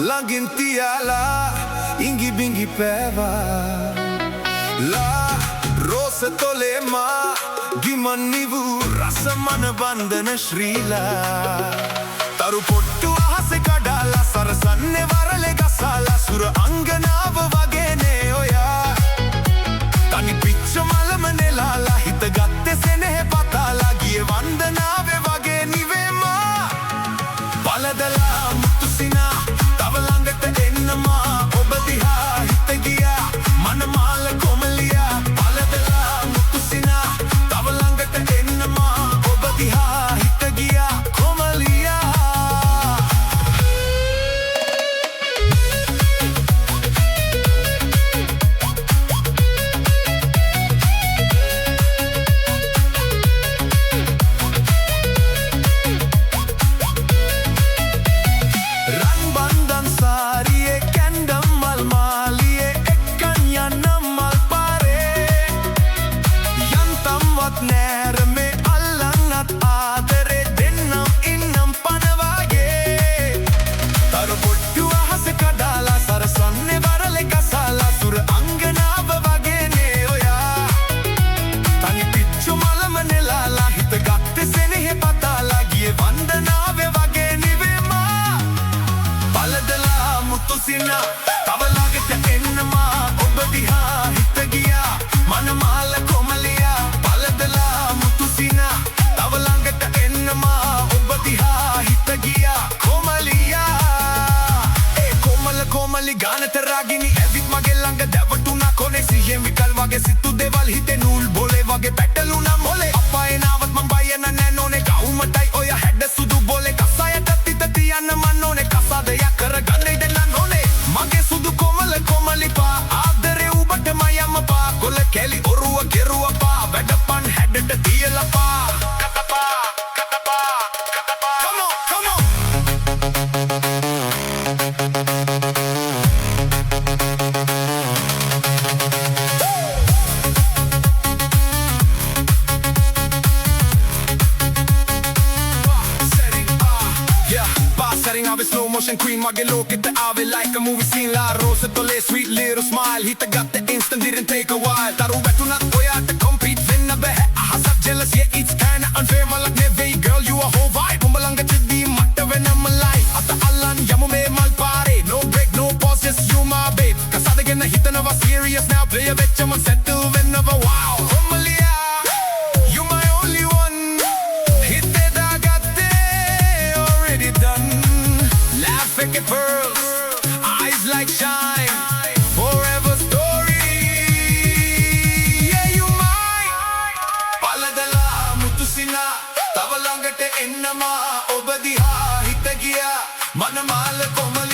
ළඟින් තියාලා ඉඟි බිඟි පෑවා ලා රෝස තොලේමා ගිමන් නිවූ රසමන බන්ධන ශ්‍රීලා තරු පොට්ටු අහසේ කඩාලා සරසන්නේ වරලේ ගසාලා සුර අංගනාව වගේනේ ඔයා තනි පිච්ච මලම නෙලාලා හිත ගත්තේ සෙනෙහ පතාලා ගියේ වන්දනාවේ වගේ නිවෙමා පළදලා මුතු සිනා තව ළඟට එන්නමා ඔබ දිහා හිත ගියා මනමාල කොමලියා පළදලා මුතු සිනා තව ළඟට එන්නමා ඔබ දිහා හිත ගියා කොමලියා තව ළඟට එන්නමා ඔබ දිහා හිත ගියා මනමාල කොමලියා පළදලා මුතු සිනා තව ළඟට එන්නමා ඔබ දිහා හිත ගියා කොමලියා ඒ කොමලි ගානට රාගිනි ඇවිත් මගේ ළඟ දැවටුණා කොනේ සිහියෙන් විකල් වගේ සිතු දෙවල් හිතේ නූල් බොලේ වගේ පැටලුණා මොලේ අප්පා එනවත් මං බයන නෑ නෝනේ ගවුමටයි ඔය හැඩ සුදු බොලේ කසායට තිත තියන්න මන් ඕනේ කසාදයක් කරගන්නේ දෙන්න ඕනේ මගේ සුදු කොමලිපා ආදරේ උඹට මයම්මපා කොල කැලි ඔරුව ගෙරුවපා වැඩපන් හැඩට තියලපා කතපා come on Setting out with slow motion queen mage lokete aave like a movie scene la rose tole sweet little smile hit got the instant didn't take a while taru betuna oyata compete winna behe ahasat jealous yeah it's kinda unfair malak ne way girl you a whole vibe umbalanga chidi matta venam life ata allan yamu me mal pare no break no pause just you my babe kasada genna hitanawa serious now play a vechama settle whenever wow Komalia you my only one hitte da gatte already done Laugh at pearls, eyes like shine, forever story. Yeah, you mine. Paladala mutu sina, tava ළඟට එන්නමා ඔබ දිහා හිත ගියා මනමාල කොමල